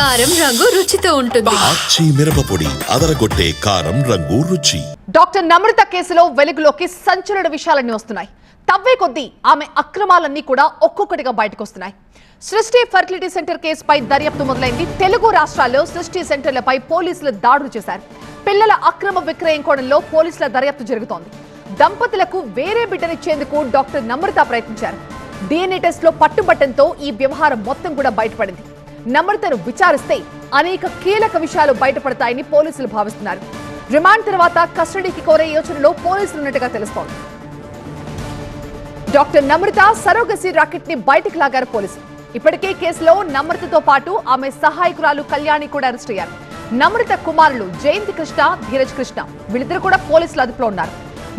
కారం రంగు రుచితో ఉంటుంది. ఆచి మిరపపొడి అదరగొట్టే కారం రంగు రుచి. డాక్టర్ నమ్రత కేసులో వెలుగులోకి సంచలన విషయాలన్నీ వస్తున్నాయి. తవ్వే కొద్దీ ఆమె అక్రమాలన్నీ కూడా ఒక్కొక్కటిగా బయటకు వస్తున్నాయి. సృష్టి ఫర్టిలిటీ సెంటర్ కేసుపై దర్యాప్తు మొదలైంది. తెలుగు రాష్ట్రాల్లో సృష్టి సెంటర్లపై పోలీసులు దాడులు చేశారు. పిల్లల అక్రమ విక్రయం కోణంలో పోలీసుల దర్యాప్తు జరుగుతోంది. దంపతులకు వేరే బిడ్డనిచ్చేందుకు డాక్టర్ నమ్రత ప్రయత్నించారు. DNA టెస్ట్ లో పట్టుబట్టంతో ఈ వ్యవహారం మొత్తం కూడా బయటపడింది. నమ్రతను విచారిస్తే అనేక కీలక విషయాలు బయటపడతాయని పోలీసులు భావిస్తున్నారు. రిమాండ్ తర్వాత కస్టడీకి కోరే యోచనలో పోలీసులు ఉన్నట్టుగా తెలుస్తోంది. డాక్టర్ నమ్రత సరోగసి రాకెట్ ని బయటకు లాగారు పోలీసులు. ఇప్పటికే కేసులో నమ్రతతో పాటు ఆమె సహాయకురాలు కళ్యాణి కూడా అరెస్ట్ అయ్యారు. నమ్రత కుమారులు జయంతి కృష్ణ, ధీరజ్ కృష్ణ వీళ్ళిద్దరు కూడా పోలీసుల అదుపులో ఉన్నారు.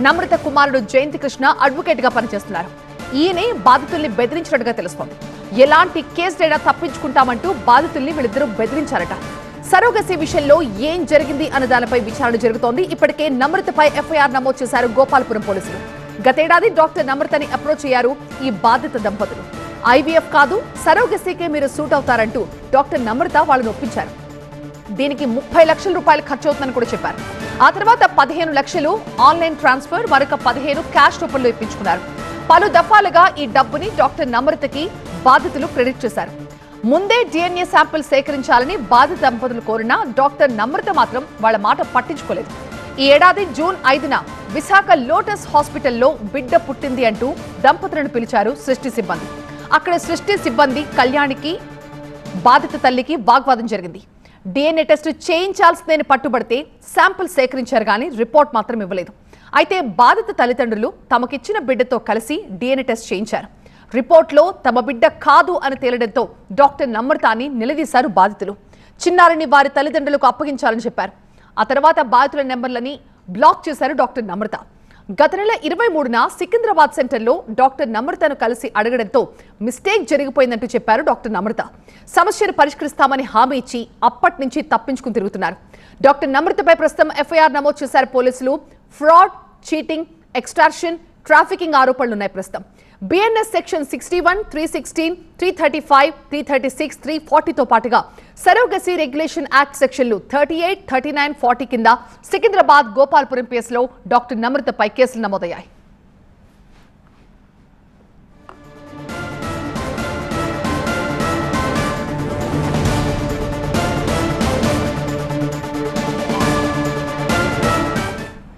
నమ్రత కుమారుడు జయంతి కృష్ణ అడ్వకేట్ గా పనిచేస్తున్నారు. ఈయనే బాధితుల్ని బెదిరించినట్టుగా తెలుస్తోంది. ఎలాంటి కేసులైనా తప్పించుకుంటామంటూ బాధితుల్ని వీళ్ళిద్దరూ బెదిరించారట. సరోగసి విషయంలో ఏం జరిగింది అన్న దానిపై విచారణ జరుగుతోంది. ఇప్పటికే నమ్రతపై FIR నమోదు చేశారు గోపాలపురం పోలీసులు. గతేడాది డాక్టర్ నమ్రతని అప్రోచ్ అయ్యారు ఈ బాధిత దంపతులు. IVF కాదు, సరోగసికే మీరు సూట్ అవుతారంటూ డాక్టర్ నమ్రత వాళ్ళని ఒప్పించారు. దీనికి 30 లక్షల రూపాయలు ఖర్చు అవుతుందని కూడా చెప్పారు. ఆ తర్వాత 15 లక్షలు ఆన్లైన్ ట్రాన్స్ఫర్, మరొక 15 క్యాష్ రూపంలో ఇప్పించుకున్నారు. పలు దఫాలుగా ఈ డబ్బుని డాక్టర్ నమ్రతకి బాధితులు క్రెడిట్ చేశారు. ముందే DNA శాంపిల్ సేకరించాలని బాధిత దంపతులు కోరినా డాక్టర్ నమ్రత మాత్రం వాళ్ళ మాట పట్టించుకోలేదు. ఈ ఏడాది జూన్ 5న విశాఖ లోటస్ హాస్పిటల్లో బిడ్డ పుట్టింది అంటూ దంపతులను పిలిచారు సృష్టి సిబ్బంది. అక్కడ సృష్టి సిబ్బంది కళ్యాణికి బాధిత తల్లికి వాగ్వాదం జరిగింది. DNA టెస్ట్ చేయించాల్సిందని పట్టుబడితే శాంపిల్ సేకరించారు కానీ రిపోర్ట్ మాత్రం ఇవ్వలేదు. అయితే బాధిత తల్లిదండ్రులు తమకిచ్చిన బిడ్డతో కలిసి DNA టెస్ట్ చేయించారు. రిపోర్ట్లో తమ బిడ్డ కాదు అని తేలడంతో డాక్టర్ నమ్రతని నిలదీశారు బాధితులు. చిన్నారిని వారి తల్లిదండ్రులకు అప్పగించాలని చెప్పారు. ఆ తర్వాత బాధితుల నెంబర్లని బ్లాక్ చేశారు డాక్టర్ నమ్రత. గత నెల 23న సికింద్రాబాద్ సెంటర్లో డాక్టర్ నమ్రతను కలిసి అడగడంతో మిస్టేక్ జరిగిపోయిందంటూ చెప్పారు డాక్టర్ నమ్రత. సమస్యను పరిష్కరిస్తామని హామీ ఇచ్చి అప్పటి నుంచి తప్పించుకుని తిరుగుతున్నారు. డాక్టర్ నమ్రతపై ప్రస్తుతం FIR నమోదు చేశారు పోలీసులు. ఫ్రాడ్, చీటింగ్, ఎక్స్టార్షన్, ట్రాఫికింగ్ ఆరోపణలున్నాయి ప్రస్తుతం. BNS సెక్షన్ 61, 316, 335, 336, 340తో పాటుగా సరోగసి రెగ్యులేషన్ యాక్ట్ సెక్షన్లు 38, 39, 40 కింద సికింద్రాబాద్, గోపాల్పురం PS లో డాక్టర్ నమ్రతపై కేసులు నమోదయ్యాయి.